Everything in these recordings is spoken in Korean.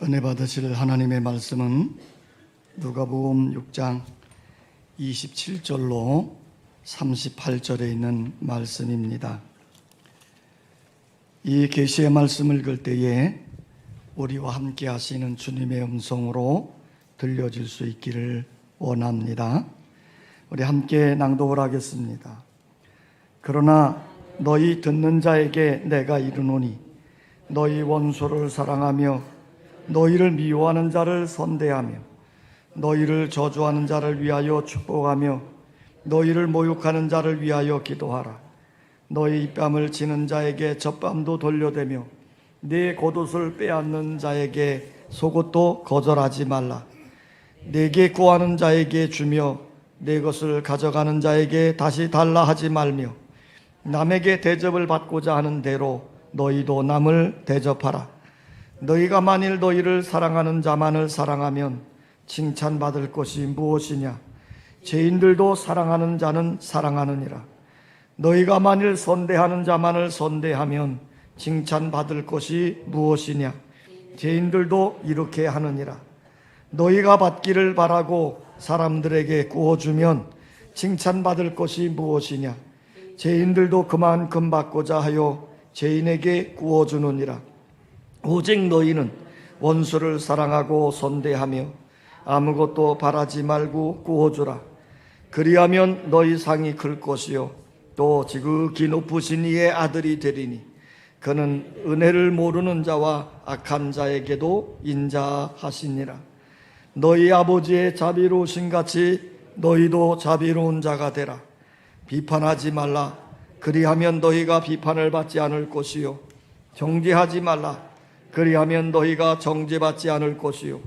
은혜 받으실 하나님의 말씀은 누가복음 6장 27절로 38절에 있는 말씀입니다. 이 계시의 말씀을 읽을 때에 우리와 함께 하시는 주님의 음성으로 들려질 수 있기를 원합니다. 우리 함께 낭독을 하겠습니다. 그러나 너희 듣는 자에게 내가 이르노니 너희 원수를 사랑하며 너희를 미워하는 자를 선대하며 너희를 저주하는 자를 위하여 축복하며 너희를 모욕하는 자를 위하여 기도하라. 너희 입밤을 치는 자에게 젖밤도 돌려대며 네 겉옷을 빼앗는 자에게 속옷도 거절하지 말라. 내게 구하는 자에게 주며 내 것을 가져가는 자에게 다시 달라 하지 말며 남에게 대접을 받고자 하는 대로 너희도 남을 대접하라. 너희가 만일 너희를 사랑하는 자만을 사랑하면 칭찬받을 것이 무엇이냐? 죄인들도 사랑하는 자는 사랑하느니라. 너희가 만일 선대하는 자만을 선대하면 칭찬받을 것이 무엇이냐? 죄인들도 이렇게 하느니라. 너희가 받기를 바라고 사람들에게 구워주면 칭찬받을 것이 무엇이냐? 죄인들도 그만큼 받고자 하여 죄인에게 구워주느니라. 오직 너희는 원수를 사랑하고 선대하며 아무것도 바라지 말고 구워주라. 그리하면 너희 상이 클 것이요 또 지극히 높으신 이의 아들이 되리니 그는 은혜를 모르는 자와 악한 자에게도 인자하시니라. 너희 아버지의 자비로우신 같이 너희도 자비로운 자가 되라. 비판하지 말라. 그리하면 너희가 비판을 받지 않을 것이요 정죄하지 말라. 그리하면 너희가 정죄받지 않을 것이요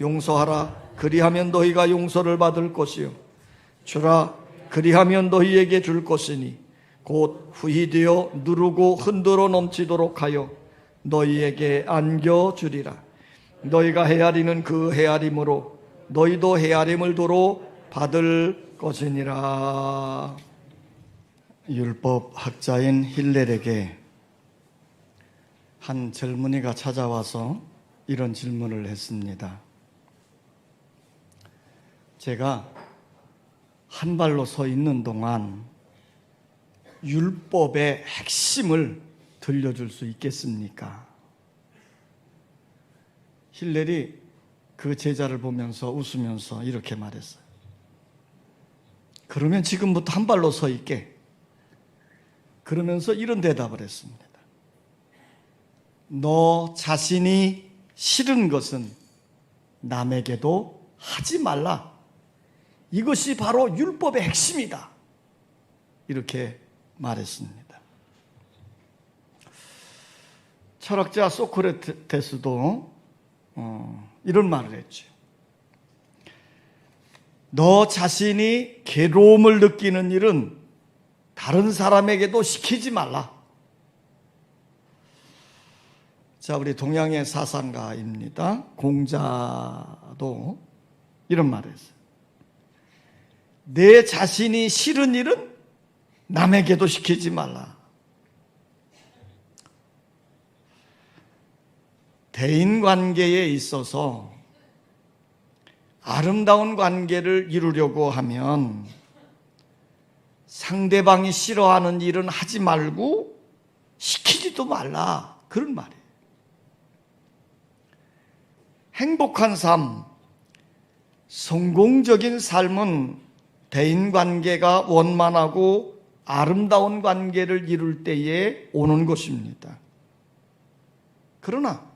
용서하라. 그리하면 너희가 용서를 받을 것이요 주라. 그리하면 너희에게 줄 것이니 곧 후히되어 누르고 흔들어 넘치도록 하여 너희에게 안겨주리라. 너희가 헤아리는 그 헤아림으로 너희도 헤아림을 도로 받을 것이니라. 율법 학자인 힐렐에게 한 젊은이가 찾아와서 이런 질문을 했습니다. 제가 한 발로 서 있는 동안 율법의 핵심을 들려줄 수 있겠습니까? 힐렐이 그 제자를 보면서 웃으면서 이렇게 말했어요. 그러면 지금부터 한 발로 서 있게. 그러면서 이런 대답을 했습니다. 너 자신이 싫은 것은 남에게도 하지 말라. 이것이 바로 율법의 핵심이다. 이렇게 말했습니다. 철학자 소크라테스도 이런 말을 했죠. 너 자신이 괴로움을 느끼는 일은 다른 사람에게도 시키지 말라. 자, 우리 동양의 사상가입니다. 공자도 이런 말을 했어요. 내 자신이 싫은 일은 남에게도 시키지 말라. 대인관계에 있어서 아름다운 관계를 이루려고 하면 상대방이 싫어하는 일은 하지 말고 시키지도 말라. 그런 말이에요. 행복한 삶, 성공적인 삶은 대인관계가 원만하고 아름다운 관계를 이룰 때에 오는 것입니다. 그러나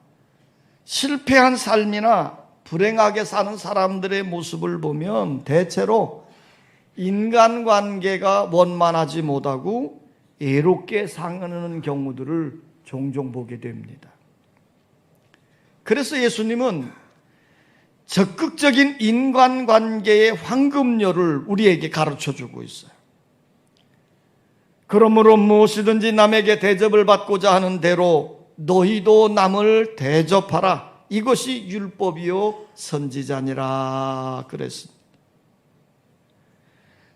실패한 삶이나 불행하게 사는 사람들의 모습을 보면 대체로 인간관계가 원만하지 못하고 애롭게 사는 경우들을 종종 보게 됩니다. 그래서 예수님은 적극적인 인간관계의 황금률을 우리에게 가르쳐주고 있어요. 그러므로 무엇이든지 남에게 대접을 받고자 하는 대로 너희도 남을 대접하라. 이것이 율법이요 선지자니라 그랬습니다.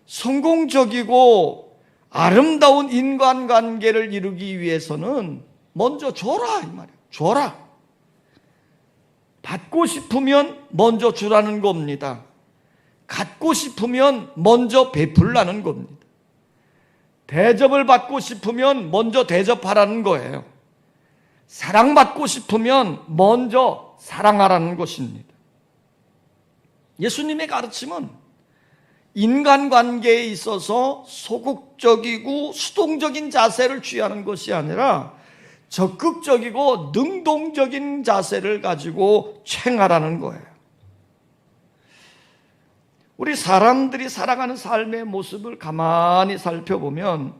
성공적이고 아름다운 인간관계를 이루기 위해서는 먼저 줘라 이 말이에요. 줘라. 받고 싶으면 먼저 주라는 겁니다. 갖고 싶으면 먼저 베풀라는 겁니다. 대접을 받고 싶으면 먼저 대접하라는 거예요. 사랑받고 싶으면 먼저 사랑하라는 것입니다. 예수님의 가르침은 인간관계에 있어서 소극적이고 수동적인 자세를 취하는 것이 아니라 적극적이고 능동적인 자세를 가지고 행하라는 거예요. 우리 사람들이 살아가는 삶의 모습을 가만히 살펴보면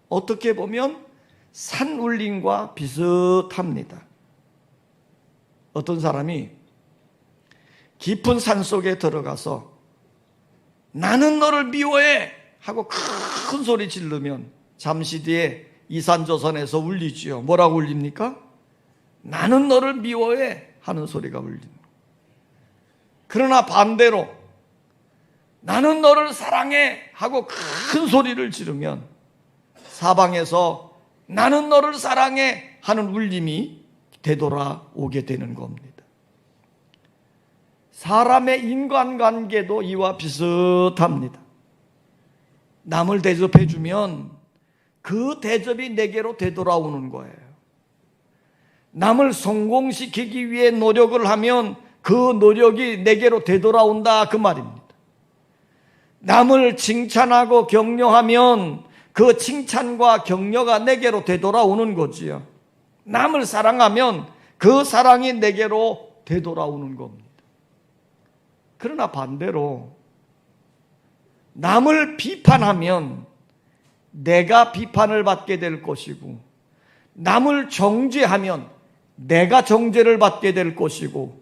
어떻게 보면 산울림과 비슷합니다. 어떤 사람이 깊은 산속에 들어가서 나는 너를 미워해 하고 큰 소리 지르면 잠시 뒤에 이산저산에서 울리지요. 뭐라고 울립니까? 나는 너를 미워해 하는 소리가 울립니다. 그러나 반대로 나는 너를 사랑해 하고 큰 소리를 지르면 사방에서 나는 너를 사랑해 하는 울림이 되돌아오게 되는 겁니다. 사람의 인간관계도 이와 비슷합니다. 남을 대접해주면 그 대접이 내게로 되돌아오는 거예요. 남을 성공시키기 위해 노력을 하면 그 노력이 내게로 되돌아온다 그 말입니다. 남을 칭찬하고 격려하면 그 칭찬과 격려가 내게로 되돌아오는 거지요. 남을 사랑하면 그 사랑이 내게로 되돌아오는 겁니다. 그러나 반대로 남을 비판하면 내가 비판을 받게 될 것이고 남을 정죄하면 내가 정죄를 받게 될 것이고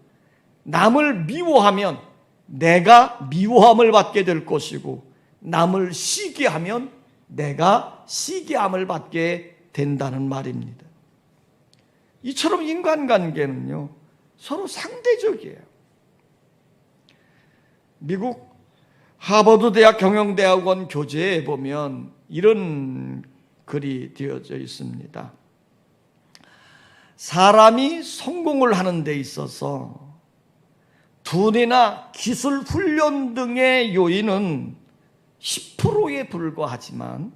남을 미워하면 내가 미워함을 받게 될 것이고 남을 시기하면 내가 시기함을 받게 된다는 말입니다. 이처럼 인간관계는요 서로 상대적이에요. 미국 하버드 대학 경영대학원 교재에 보면 이런 글이 되어져 있습니다. 사람이 성공을 하는 데 있어서 두뇌나 기술 훈련 등의 요인은 10%에 불과하지만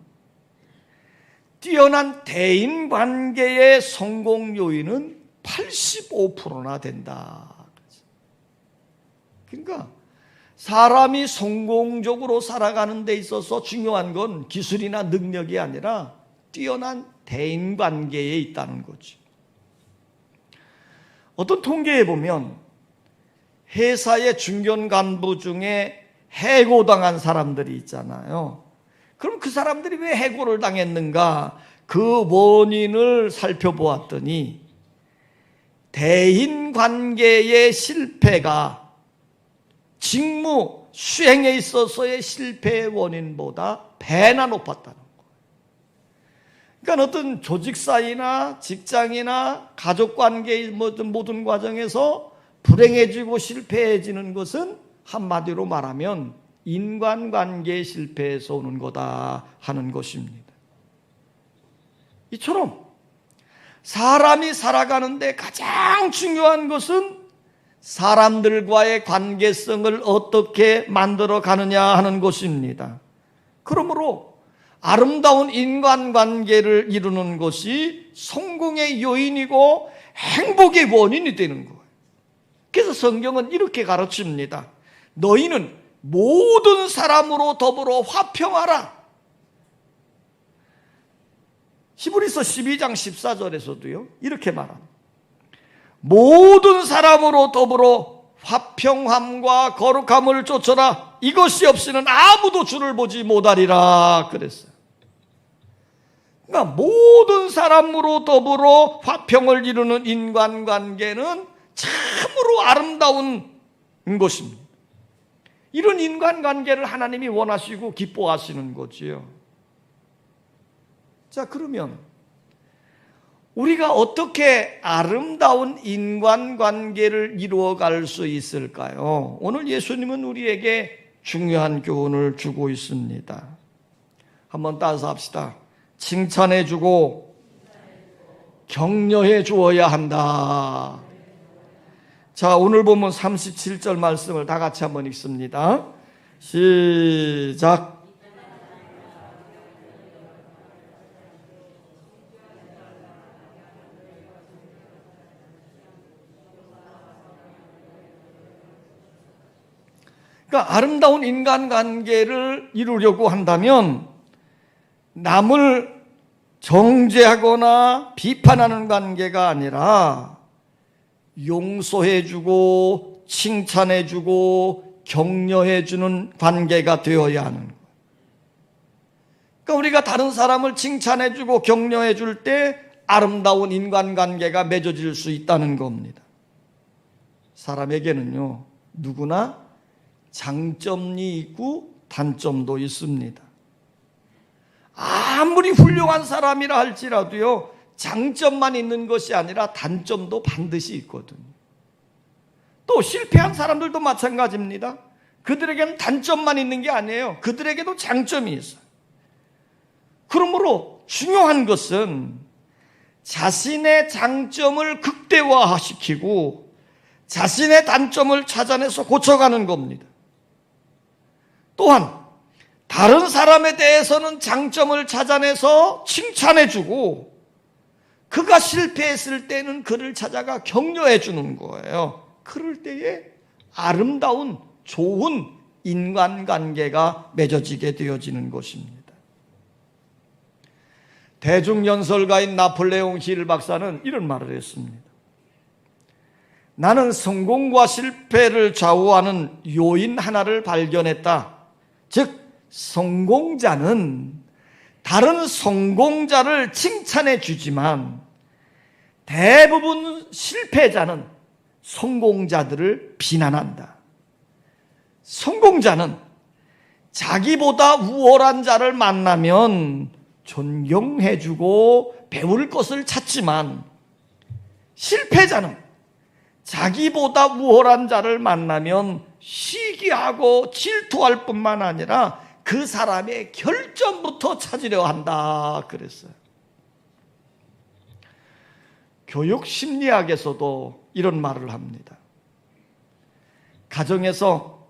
뛰어난 대인관계의 성공 요인은 85%나 된다. 그러니까 사람이 성공적으로 살아가는 데 있어서 중요한 건 기술이나 능력이 아니라 뛰어난 대인관계에 있다는 거지. 어떤 통계에 보면 회사의 중견 간부 중에 해고당한 사람들이 있잖아요. 그럼 그 사람들이 왜 해고를 당했는가? 그 원인을 살펴보았더니 대인관계의 실패가 직무 수행에 있어서의 실패의 원인보다 배나 높았다는 거예요. 그러니까 어떤 조직사이나 직장이나 가족관계의 모든 과정에서 불행해지고 실패해지는 것은 한마디로 말하면 인간관계 실패에서 오는 거다 하는 것입니다. 이처럼 사람이 살아가는데 가장 중요한 것은 사람들과의 관계성을 어떻게 만들어 가느냐 하는 것입니다. 그러므로 아름다운 인간관계를 이루는 것이 성공의 요인이고 행복의 원인이 되는 거예요. 그래서 성경은 이렇게 가르칩니다. 너희는 모든 사람으로 더불어 화평하라. 히브리서 12장 14절에서도요 이렇게 말합니다. 모든 사람으로 더불어 화평함과 거룩함을 쫓아라. 이것이 없이는 아무도 주를 보지 못하리라 그랬어요. 그러니까 모든 사람으로 더불어 화평을 이루는 인간관계는 참으로 아름다운 것입니다. 이런 인간관계를 하나님이 원하시고 기뻐하시는 거지요. 자, 그러면 우리가 어떻게 아름다운 인간관계를 이루어갈 수 있을까요? 오늘 예수님은 우리에게 중요한 교훈을 주고 있습니다. 한번 따라서 합시다. 칭찬해주고 격려해 주어야 한다. 자, 오늘 본문 37절 말씀을 다 같이 한번 읽습니다. 시작. 그러니까 아름다운 인간관계를 이루려고 한다면 남을 정죄하거나 비판하는 관계가 아니라 용서해주고 칭찬해주고 격려해주는 관계가 되어야 하는 거예요. 그러니까 우리가 다른 사람을 칭찬해주고 격려해줄 때 아름다운 인간관계가 맺어질 수 있다는 겁니다. 사람에게는요, 누구나 장점이 있고 단점도 있습니다. 아무리 훌륭한 사람이라 할지라도요, 장점만 있는 것이 아니라 단점도 반드시 있거든요. 또 실패한 사람들도 마찬가지입니다. 그들에게는 단점만 있는 게 아니에요. 그들에게도 장점이 있어요. 그러므로 중요한 것은 자신의 장점을 극대화시키고 자신의 단점을 찾아내서 고쳐가는 겁니다. 또한 다른 사람에 대해서는 장점을 찾아내서 칭찬해주고 그가 실패했을 때는 그를 찾아가 격려해 주는 거예요. 그럴 때에 아름다운 좋은 인간관계가 맺어지게 되어지는 것입니다. 대중연설가인 나폴레옹 힐 박사는 이런 말을 했습니다. 나는 성공과 실패를 좌우하는 요인 하나를 발견했다. 즉 성공자는 다른 성공자를 칭찬해 주지만 대부분 실패자는 성공자들을 비난한다. 성공자는 자기보다 우월한 자를 만나면 존경해 주고 배울 것을 찾지만 실패자는 자기보다 우월한 자를 만나면 시기하고 질투할 뿐만 아니라 그 사람의 결점부터 찾으려 한다 그랬어요. 교육 심리학에서도 이런 말을 합니다. 가정에서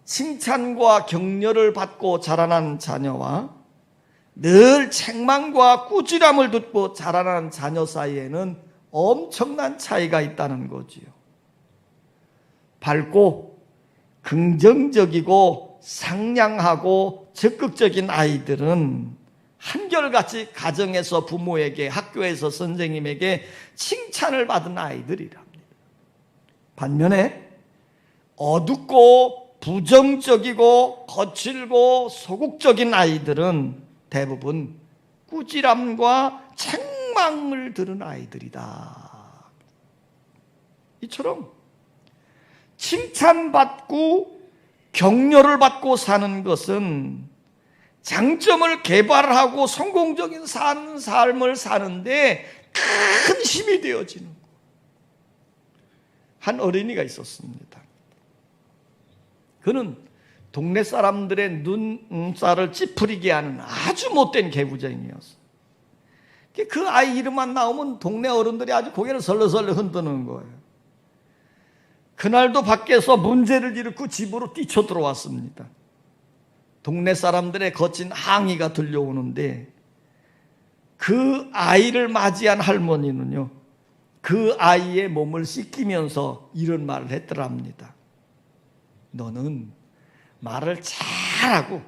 칭찬과 격려를 받고 자라난 자녀와 늘 책망과 꾸지람을 듣고 자라난 자녀 사이에는 엄청난 차이가 있다는 거지요. 밝고 긍정적이고 상냥하고 적극적인 아이들은 한결같이 가정에서 부모에게, 학교에서 선생님에게 칭찬을 받은 아이들이랍니다. 반면에 어둡고 부정적이고 거칠고 소극적인 아이들은 대부분 꾸지람과 책망을 들은 아이들이다. 이처럼 칭찬받고 격려를 받고 사는 것은 장점을 개발하고 성공적인 삶을 사는데 큰 힘이 되어지는 거예요. 한 어린이가 있었습니다. 그는 동네 사람들의 눈살을 찌푸리게 하는 아주 못된 개구쟁이였어요. 그 아이 이름만 나오면 동네 어른들이 아주 고개를 설렁설렁 흔드는 거예요. 그날도 밖에서 문제를 일으키고 집으로 뛰쳐 들어왔습니다. 동네 사람들의 거친 항의가 들려오는데 그 아이를 맞이한 할머니는요, 그 아이의 몸을 씻기면서 이런 말을 했더랍니다. 너는 말을 잘하고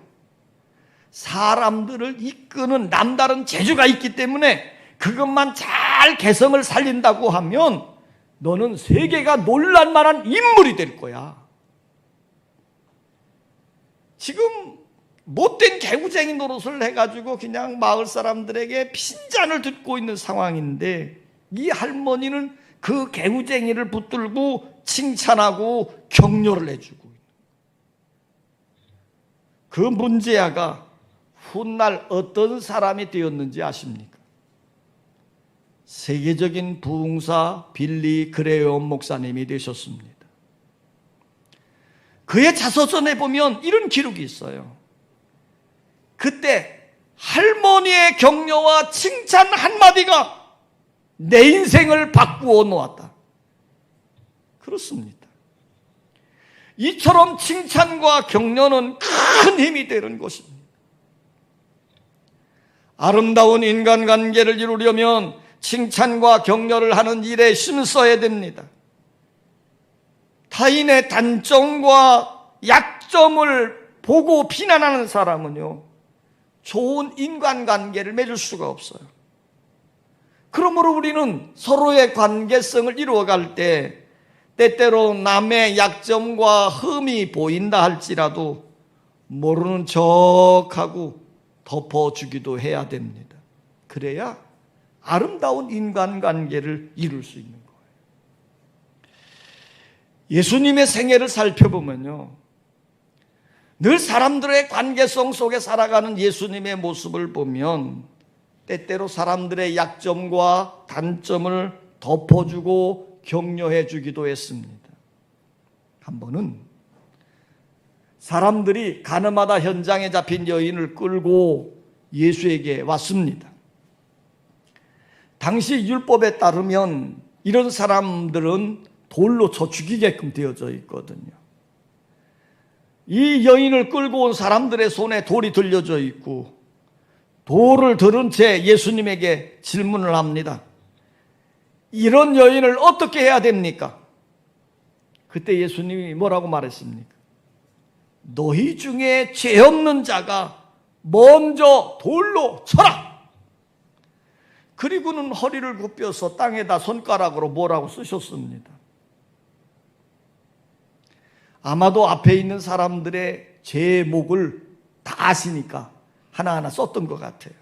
사람들을 이끄는 남다른 재주가 있기 때문에 그것만 잘 개성을 살린다고 하면 너는 세계가 놀랄만한 인물이 될 거야. 지금 못된 개구쟁이 노릇을 해가지고 그냥 마을 사람들에게 핀잔을 듣고 있는 상황인데 이 할머니는 그 개구쟁이를 붙들고 칭찬하고 격려를 해주고, 그 문제아가 훗날 어떤 사람이 되었는지 아십니까? 세계적인 부흥사 빌리 그레엄 목사님이 되셨습니다. 그의 자서전에 보면 이런 기록이 있어요. 그때 할머니의 격려와 칭찬 한마디가 내 인생을 바꾸어 놓았다. 그렇습니다. 이처럼 칭찬과 격려는 큰 힘이 되는 것입니다. 아름다운 인간관계를 이루려면 칭찬과 격려를 하는 일에 힘써야 됩니다. 타인의 단점과 약점을 보고 비난하는 사람은요, 좋은 인간관계를 맺을 수가 없어요. 그러므로 우리는 서로의 관계성을 이루어갈 때 때때로 남의 약점과 흠이 보인다 할지라도 모르는 척하고 덮어주기도 해야 됩니다. 그래야 아름다운 인간관계를 이룰 수 있는 거예요. 예수님의 생애를 살펴보면요, 늘 사람들의 관계성 속에 살아가는 예수님의 모습을 보면 때때로 사람들의 약점과 단점을 덮어주고 격려해 주기도 했습니다. 한 번은 사람들이 가늠하다 현장에 잡힌 여인을 끌고 예수에게 왔습니다. 당시 율법에 따르면 이런 사람들은 돌로 쳐 죽이게끔 되어져 있거든요. 이 여인을 끌고 온 사람들의 손에 돌이 들려져 있고 돌을 들은 채 예수님에게 질문을 합니다. 이런 여인을 어떻게 해야 됩니까? 그때 예수님이 뭐라고 말했습니까? 너희 중에 죄 없는 자가 먼저 돌로 쳐라. 그리고는 허리를 굽혀서 땅에다 손가락으로 뭐라고 쓰셨습니다. 아마도 앞에 있는 사람들의 제목을 다 아시니까 하나하나 썼던 것 같아요.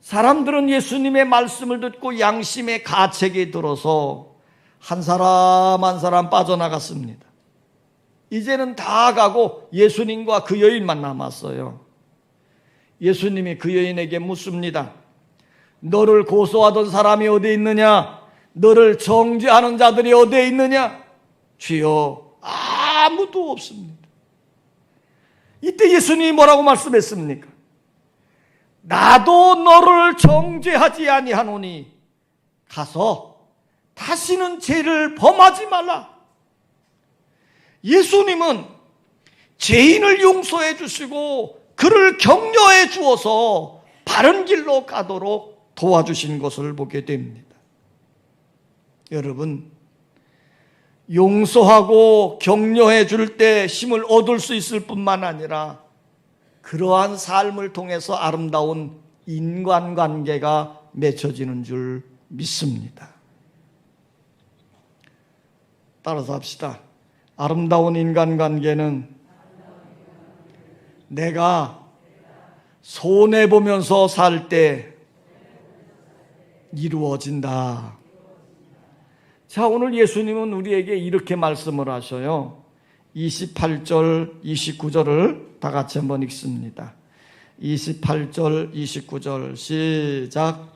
사람들은 예수님의 말씀을 듣고 양심의 가책에 들어서 한 사람 한 사람 빠져나갔습니다. 이제는 다 가고 예수님과 그 여인만 남았어요. 예수님이 그 여인에게 묻습니다. 너를 고소하던 사람이 어디 있느냐? 너를 정죄하는 자들이 어디에 있느냐? 주여, 아무도 없습니다. 이때 예수님이 뭐라고 말씀했습니까? 나도 너를 정죄하지 아니하노니 가서 다시는 죄를 범하지 말라. 예수님은 죄인을 용서해 주시고 그를 격려해 주어서 바른 길로 가도록 도와주신 것을 보게 됩니다. 여러분, 용서하고 격려해 줄 때 힘을 얻을 수 있을 뿐만 아니라 그러한 삶을 통해서 아름다운 인간관계가 맺혀지는 줄 믿습니다. 따라서 합시다. 아름다운 인간관계는 내가 손해보면서 살 때 이루어진다. 자, 오늘 예수님은 우리에게 이렇게 말씀을 하셔요. 28절, 29절을 다 같이 한번 읽습니다. 28절, 29절 시작.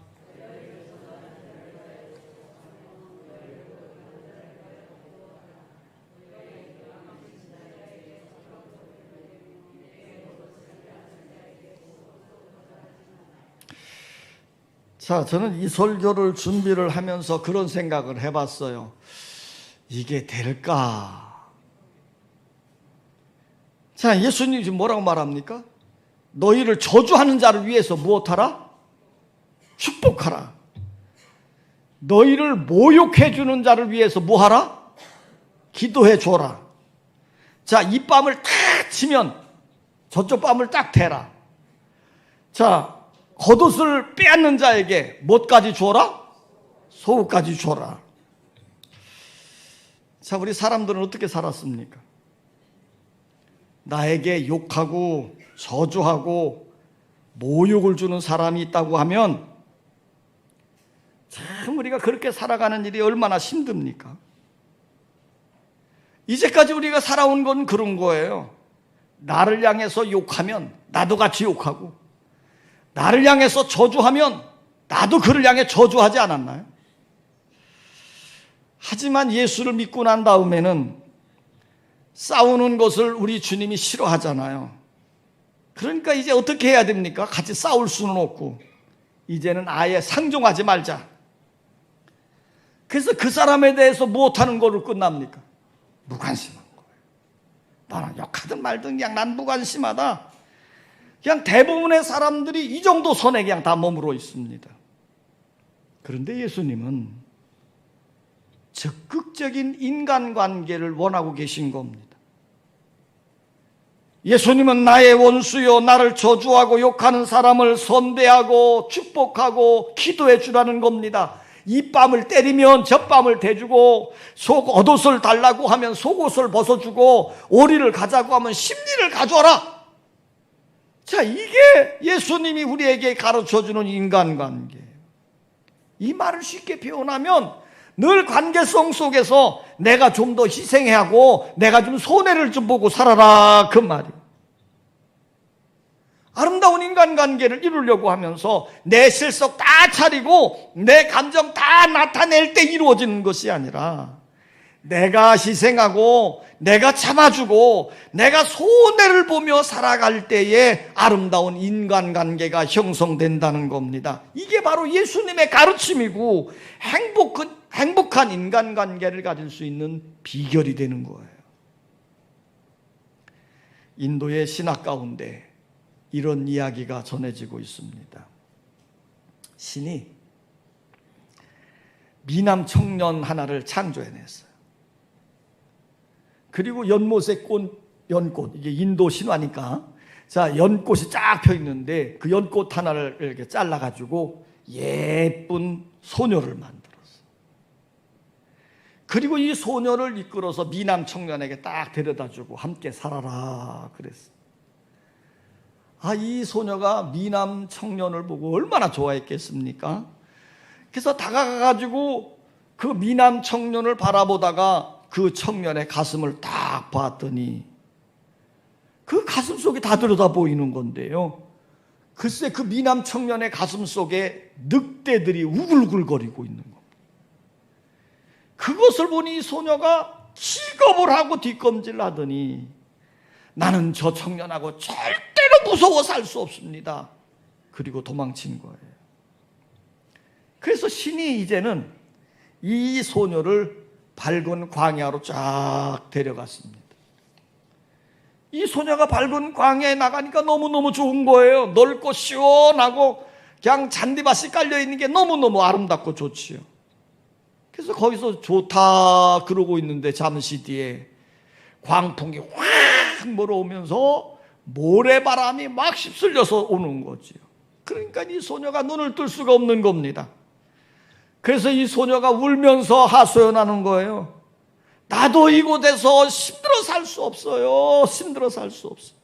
자, 저는 이 설교를 준비를 하면서 그런 생각을 해봤어요. 이게 될까? 자, 예수님이 지금 뭐라고 말합니까? 너희를 저주하는 자를 위해서 무엇하라? 축복하라. 너희를 모욕해 주는 자를 위해서 뭐하라? 기도해 줘라. 자, 이 뺨을 탁 치면 저쪽 뺨을 딱 대라. 자, 겉옷을 빼앗는 자에게 뭐까지 줘라? 속옷까지 줘라. 자, 우리 사람들은 어떻게 살았습니까? 나에게 욕하고 저주하고 모욕을 주는 사람이 있다고 하면 참 우리가 그렇게 살아가는 일이 얼마나 힘듭니까? 이제까지 우리가 살아온 건 그런 거예요. 나를 향해서 욕하면 나도 같이 욕하고, 나를 향해서 저주하면 나도 그를 향해 저주하지 않았나요? 하지만 예수를 믿고 난 다음에는 싸우는 것을 우리 주님이 싫어하잖아요. 그러니까 이제 어떻게 해야 됩니까? 같이 싸울 수는 없고 이제는 아예 상종하지 말자. 그래서 그 사람에 대해서 못하는 거로 끝납니까? 무관심한 거예요. 나는 욕하든 말든 그냥 난 무관심하다. 그냥 대부분의 사람들이 이 정도 선에 그냥 다 머물러 있습니다. 그런데 예수님은 적극적인 인간관계를 원하고 계신 겁니다. 예수님은 나의 원수요, 나를 저주하고 욕하는 사람을 선대하고 축복하고 기도해 주라는 겁니다. 이 뺨을 때리면 저 뺨을 대주고, 겉옷을 달라고 하면 속옷을 벗어주고, 오리를 가자고 하면 십리를 가져와라. 자, 이게 예수님이 우리에게 가르쳐주는 인간관계예요. 이 말을 쉽게 표현하면 늘 관계성 속에서 내가 좀 더 희생해야 하고 내가 좀 손해를 좀 보고 살아라, 그 말이에요. 아름다운 인간관계를 이루려고 하면서 내 실속 다 차리고 내 감정 다 나타낼 때 이루어지는 것이 아니라 내가 희생하고 내가 참아주고 내가 손해를 보며 살아갈 때에 아름다운 인간관계가 형성된다는 겁니다. 이게 바로 예수님의 가르침이고 행복한 인간관계를 가질 수 있는 비결이 되는 거예요. 인도의 신학 가운데 이런 이야기가 전해지고 있습니다. 신이 미남 청년 하나를 창조해냈어요. 그리고 연못에 연꽃, 이게 인도 신화니까, 자, 연꽃이 쫙 펴 있는데 그 연꽃 하나를 이렇게 잘라가지고 예쁜 소녀를 만들었어요. 그리고 이 소녀를 이끌어서 미남 청년에게 딱 데려다주고 함께 살아라 그랬어요. 이 소녀가 미남 청년을 보고 얼마나 좋아했겠습니까? 그래서 다가가가지고 그 미남 청년을 바라보다가 그 청년의 가슴을 딱 봤더니 그 가슴 속에 다 들여다 보이는 건데요. 글쎄 그 미남 청년의 가슴 속에 늑대들이 우글우글거리고 있는 겁니다. 그것을 보니 이 소녀가 기겁을 하고 뒷검질을 하더니 나는 저 청년하고 절대로 무서워 살 수 없습니다. 그리고 도망친 거예요. 그래서 신이 이제는 이 소녀를 밝은 광야로 쫙 데려갔습니다. 이 소녀가 밝은 광야에 나가니까 너무너무 좋은 거예요. 넓고 시원하고 그냥 잔디밭이 깔려있는 게 너무너무 아름답고 좋지요. 그래서 거기서 좋다 그러고 있는데 잠시 뒤에 광풍이 확 몰아오면서 모래바람이 막 휩쓸려서 오는 거지요. 그러니까 이 소녀가 눈을 뜰 수가 없는 겁니다. 그래서 이 소녀가 울면서 하소연하는 거예요. 나도 이곳에서 힘들어 살 수 없어요. 힘들어 살 수 없어요.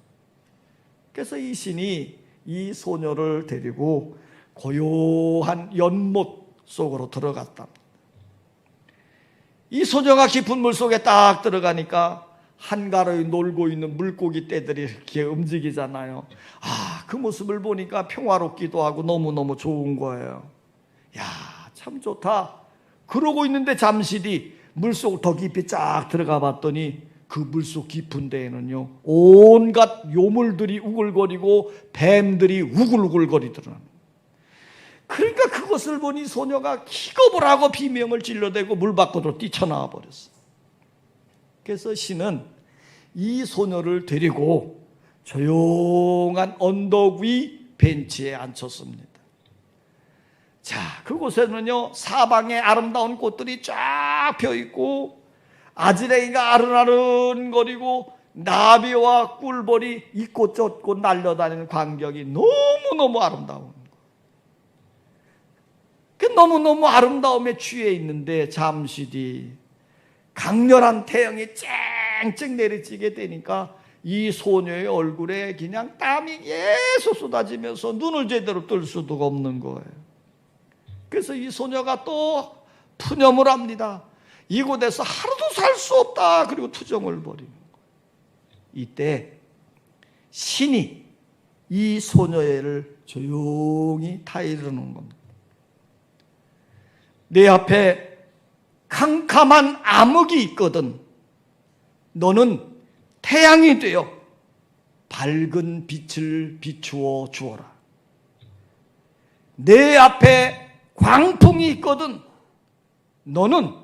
그래서 이 신이 이 소녀를 데리고 고요한 연못 속으로 들어갔답니다. 이 소녀가 깊은 물 속에 딱 들어가니까 한가로이 놀고 있는 물고기 떼들이 이렇게 움직이잖아요. 그 모습을 보니까 평화롭기도 하고 너무너무 좋은 거예요. 야, 참 좋다. 그러고 있는데 잠시 뒤 물속 더 깊이 쫙 들어가 봤더니 그 물속 깊은 데에는요 온갖 요물들이 우글거리고 뱀들이 우글우글거리더라고요. 그러니까 그것을 보니 소녀가 기겁을 하고 비명을 질러대고 물 밖으로 뛰쳐나와 버렸어요. 그래서 신은 이 소녀를 데리고 조용한 언덕 위 벤치에 앉혔습니다. 자, 그곳에는요 사방에 아름다운 꽃들이 쫙 펴있고 아지랭이가 아른아른거리고 나비와 꿀벌이 이꽃 저꽃 날려다니는 광경이 너무너무 아름다운 거예요. 너무너무 아름다움에 취해 있는데 잠시 뒤 강렬한 태양이 쨍쨍 내리쬐게 되니까 이 소녀의 얼굴에 그냥 땀이 계속 쏟아지면서 눈을 제대로 뜰 수도 없는 거예요. 그래서 이 소녀가 또 푸념을 합니다. 이곳에서 하루도 살 수 없다. 그리고 투정을 벌이는 거예요. 이때 신이 이 소녀를 조용히 타이르는 겁니다. 내 앞에 캄캄한 암흑이 있거든. 너는 태양이 되어 밝은 빛을 비추어 주어라. 내 앞에 광풍이 있거든. 너는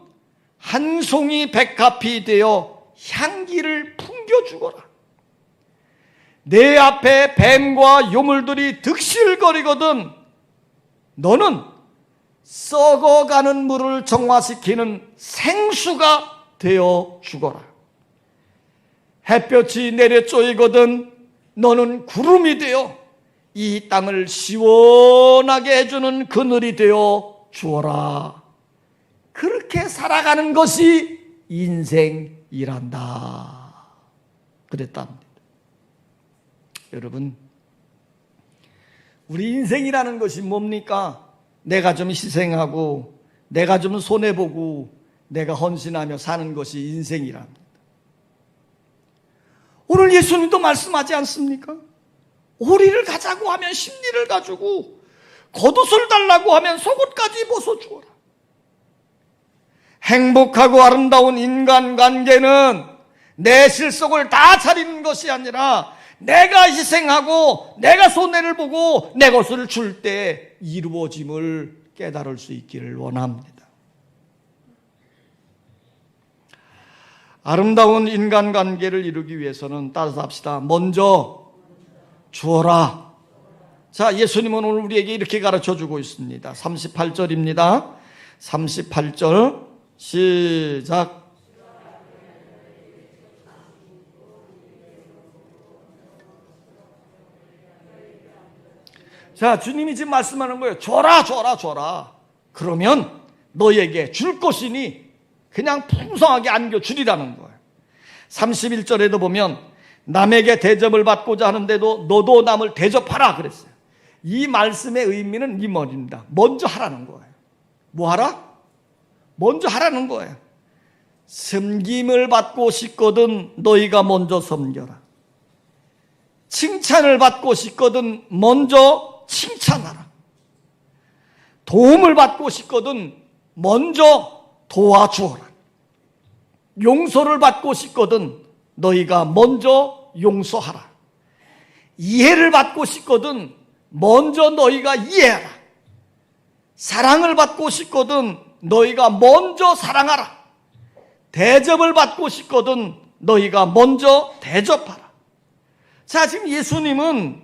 한 송이 백합이 되어 향기를 풍겨주거라. 내 앞에 뱀과 요물들이 득실거리거든 너는 썩어가는 물을 정화시키는 생수가 되어 주거라. 햇볕이 내려 쪼이거든 너는 구름이 되어 이 땅을 시원하게 해주는 그늘이 되어 주어라. 그렇게 살아가는 것이 인생이란다. 그랬답니다. 여러분, 우리 인생이라는 것이 뭡니까? 내가 좀 희생하고 내가 좀 손해보고 내가 헌신하며 사는 것이 인생이랍니다. 오늘 예수님도 말씀하지 않습니까? 오리를 가자고 하면 십리를 가지고 겉옷을 달라고 하면 속옷까지 벗어주어라. 행복하고 아름다운 인간관계는 내 실속을 다 차리는 것이 아니라 내가 희생하고 내가 손해를 보고 내 것을 줄 때 이루어짐을 깨달을 수 있기를 원합니다. 아름다운 인간관계를 이루기 위해서는 따라서 합시다. 먼저 주어라. 자, 예수님은 오늘 우리에게 이렇게 가르쳐주고 있습니다. 38절입니다. 38절 시작. 자, 주님이 지금 말씀하는 거예요. 줘라, 줘라, 줘라. 그러면 너에게 줄 것이니 그냥 풍성하게 안겨주리라는 거예요. 31절에도 보면 남에게 대접을 받고자 하는데도 너도 남을 대접하라 그랬어요. 이 말씀의 의미는 이 말입니다. 먼저 하라는 거예요. 뭐 하라? 먼저 하라는 거예요. 섬김을 받고 싶거든 너희가 먼저 섬겨라. 칭찬을 받고 싶거든 먼저 칭찬하라. 도움을 받고 싶거든 먼저 도와주어라. 용서를 받고 싶거든 너희가 먼저 용서하라. 이해를 받고 싶거든 먼저 너희가 이해하라. 사랑을 받고 싶거든 너희가 먼저 사랑하라. 대접을 받고 싶거든 너희가 먼저 대접하라. 자, 지금 예수님은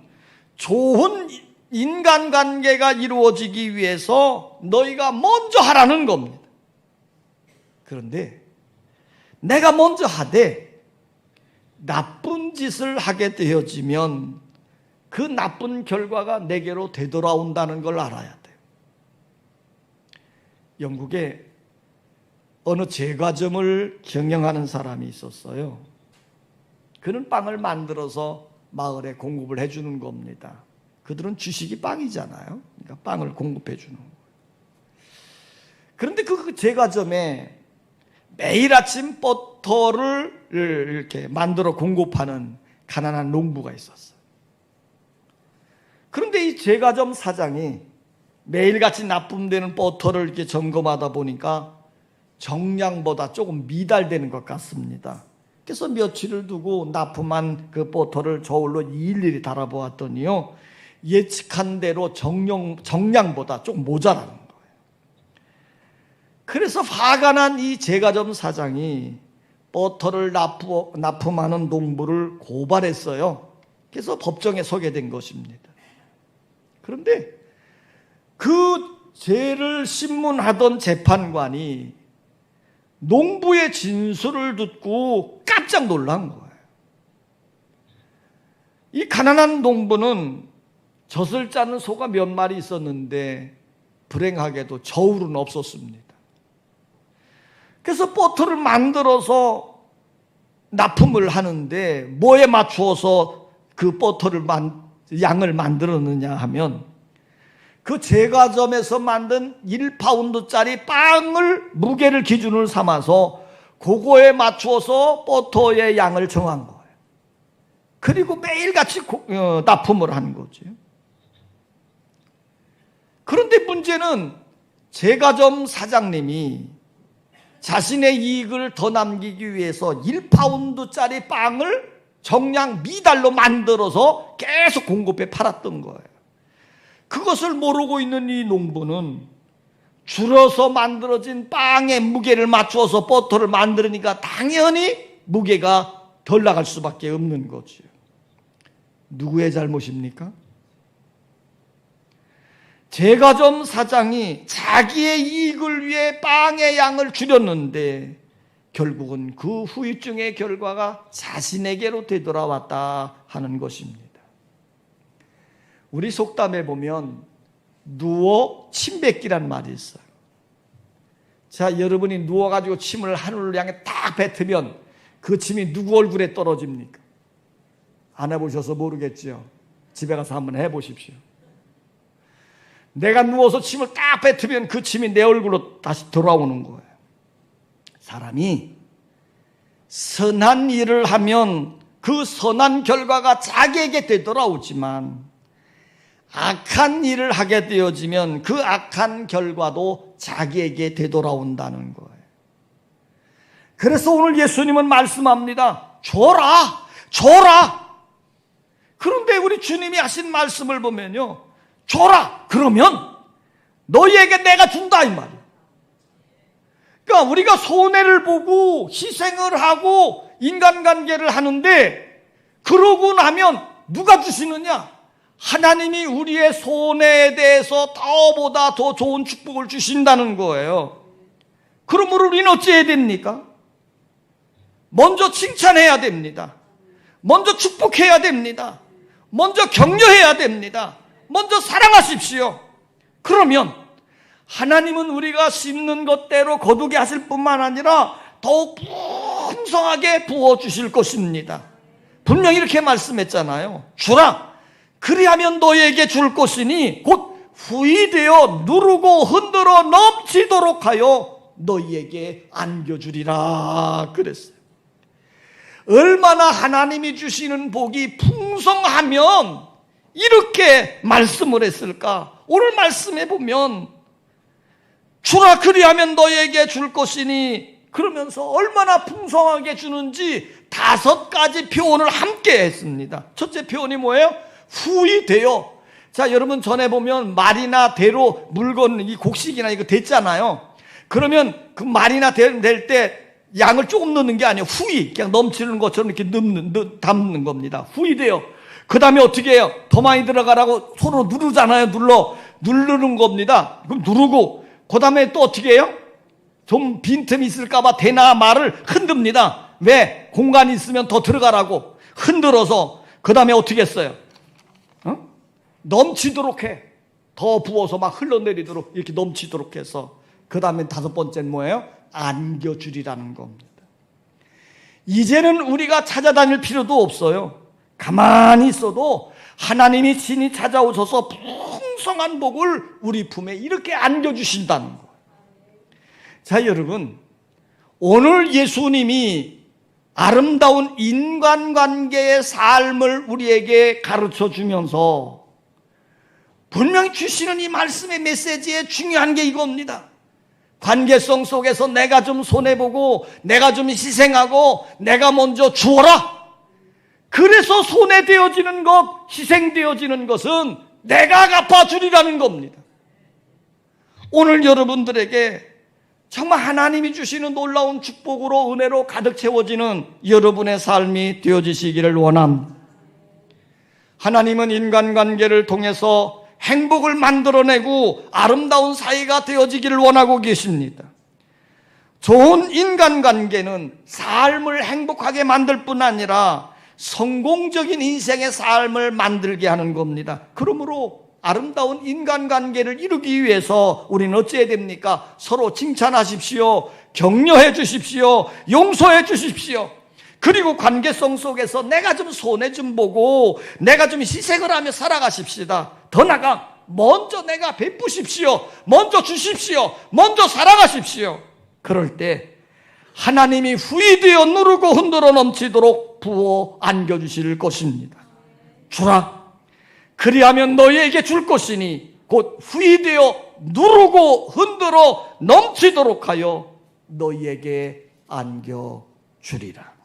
좋은 인간관계가 이루어지기 위해서 너희가 먼저 하라는 겁니다. 그런데 내가 먼저 하되 나쁜 짓을 하게 되어지면 그 나쁜 결과가 내게로 되돌아온다는 걸 알아야 돼요. 영국에 어느 제과점을 경영하는 사람이 있었어요. 그는 빵을 만들어서 마을에 공급을 해주는 겁니다. 그들은 주식이 빵이잖아요. 그러니까 빵을 공급해 주는 거예요. 그런데 그 제과점에 매일 아침 버터를 이렇게 만들어 공급하는 가난한 농부가 있었어요. 그런데 이 제과점 사장이 매일같이 납품되는 버터를 이렇게 점검하다 보니까 정량보다 조금 미달되는 것 같습니다. 그래서 며칠을 두고 납품한 그 버터를 저울로 일일이 달아보았더니요, 예측한 대로 정량보다 조금 모자라는 거예요. 그래서 화가 난 이 제과점 사장이 버터를 납품하는 농부를 고발했어요. 그래서 법정에 서게 된 것입니다. 그런데 그 죄를 신문하던 재판관이 농부의 진술을 듣고 깜짝 놀란 거예요. 이 가난한 농부는 젖을 짜는 소가 몇 마리 있었는데 불행하게도 저울은 없었습니다. 그래서 버터를 만들어서 납품을 하는데 뭐에 맞추어서 그 버터를 양을 만들었느냐 하면 그 제과점에서 만든 1파운드짜리 빵을 무게를 기준으로 삼아서 그거에 맞추어서 버터의 양을 정한 거예요. 그리고 매일같이 납품을 하는 거죠. 그런데 문제는 제과점 사장님이 자신의 이익을 더 남기기 위해서 1파운드짜리 빵을 정량 미달로 만들어서 계속 공급해 팔았던 거예요. 그것을 모르고 있는 이 농부는 줄어서 만들어진 빵의 무게를 맞추어서 버터를 만들으니까 당연히 무게가 덜 나갈 수밖에 없는 거죠. 누구의 잘못입니까? 제과점 사장이 자기의 이익을 위해 빵의 양을 줄였는데 결국은 그 후유증의 결과가 자신에게로 되돌아왔다 하는 것입니다. 우리 속담에 보면 누워 침 뱉기란 말이 있어요. 자, 여러분이 누워가지고 침을 하늘을 향해 딱 뱉으면 그 침이 누구 얼굴에 떨어집니까? 안 해보셔서 모르겠죠. 집에 가서 한번 해보십시오. 내가 누워서 침을 딱 뱉으면 그 침이 내 얼굴로 다시 돌아오는 거예요. 사람이 선한 일을 하면 그 선한 결과가 자기에게 되돌아오지만 악한 일을 하게 되어지면 그 악한 결과도 자기에게 되돌아온다는 거예요. 그래서 오늘 예수님은 말씀합니다. 줘라, 줘라. 그런데 우리 주님이 하신 말씀을 보면요, 줘라 그러면 너희에게 내가 준다 이 말이에요. 그러니까 우리가 손해를 보고 희생을 하고 인간관계를 하는데 그러고 나면 누가 주시느냐? 하나님이 우리의 손해에 대해서 더보다 더 좋은 축복을 주신다는 거예요. 그러므로 우리는 어찌해야 됩니까? 먼저 칭찬해야 됩니다. 먼저 축복해야 됩니다. 먼저 격려해야 됩니다. 먼저 사랑하십시오. 그러면 하나님은 우리가 심는 것대로 거두게 하실 뿐만 아니라 더욱 풍성하게 부어주실 것입니다. 분명히 이렇게 말씀했잖아요. 주라, 그리하면 너희에게 줄 것이니 곧 후이되어 누르고 흔들어 넘치도록 하여 너희에게 안겨주리라 그랬어요. 얼마나 하나님이 주시는 복이 풍성하면 이렇게 말씀을 했을까? 오늘 말씀해 보면 주라 그리하면 너희에게 줄 것이니 그러면서 얼마나 풍성하게 주는지 5가지 표현을 함께 했습니다. 첫째 표현이 뭐예요? 후이되어. 자, 여러분 전에 보면 말이나 대로 물건 이 곡식이나 이거 됐잖아요. 그러면 그 말이나 될 때 양을 조금 넣는 게 아니에요. 후이, 그냥 넘치는 것처럼 이렇게 담는 겁니다. 후이되어. 그 다음에 어떻게 해요? 더 많이 들어가라고 손으로 누르잖아요. 누르는 겁니다. 그럼 누르고 그 다음에 또 어떻게 해요? 좀 빈틈이 있을까봐 대나 말을 흔듭니다. 왜? 공간이 있으면 더 들어가라고 흔들어서 그 다음에 어떻게 했어요? 넘치도록 해. 더 부어서 막 흘러내리도록 이렇게 넘치도록 해서 그 다음에 5번째는 뭐예요? 안겨주리라는 겁니다. 이제는 우리가 찾아다닐 필요도 없어요. 가만히 있어도 하나님이 친히 찾아오셔서 풍성한 복을 우리 품에 이렇게 안겨주신다는 거예요. 자, 여러분, 오늘 예수님이 아름다운 인간관계의 삶을 우리에게 가르쳐 주면서 분명히 주시는 이 말씀의 메시지에 중요한 게 이겁니다. 관계성 속에서 내가 좀 손해보고 내가 좀 희생하고 내가 먼저 주어라. 그래서 손해되어지는 것, 희생되어지는 것은 내가 갚아주리라는 겁니다. 오늘 여러분들에게 정말 하나님이 주시는 놀라운 축복으로 은혜로 가득 채워지는 여러분의 삶이 되어지시기를 원합니다. 하나님은 인간관계를 통해서 행복을 만들어내고 아름다운 사이가 되어지기를 원하고 계십니다. 좋은 인간관계는 삶을 행복하게 만들 뿐 아니라 성공적인 인생의 삶을 만들게 하는 겁니다. 그러므로 아름다운 인간관계를 이루기 위해서 우리는 어찌해야 됩니까? 서로 칭찬하십시오. 격려해 주십시오. 용서해 주십시오. 그리고 관계성 속에서 내가 좀 손해 좀 보고 내가 좀 희생을 하며 살아가십시다. 더 나아가 먼저 내가 베푸십시오. 먼저 주십시오. 먼저 사랑하십시오. 그럴 때 하나님이 후이되어 누르고 흔들어 넘치도록 부어 안겨주실 것입니다. 주라, 그리하면 너희에게 줄 것이니 곧 후이되어 누르고 흔들어 넘치도록 하여 너희에게 안겨주리라.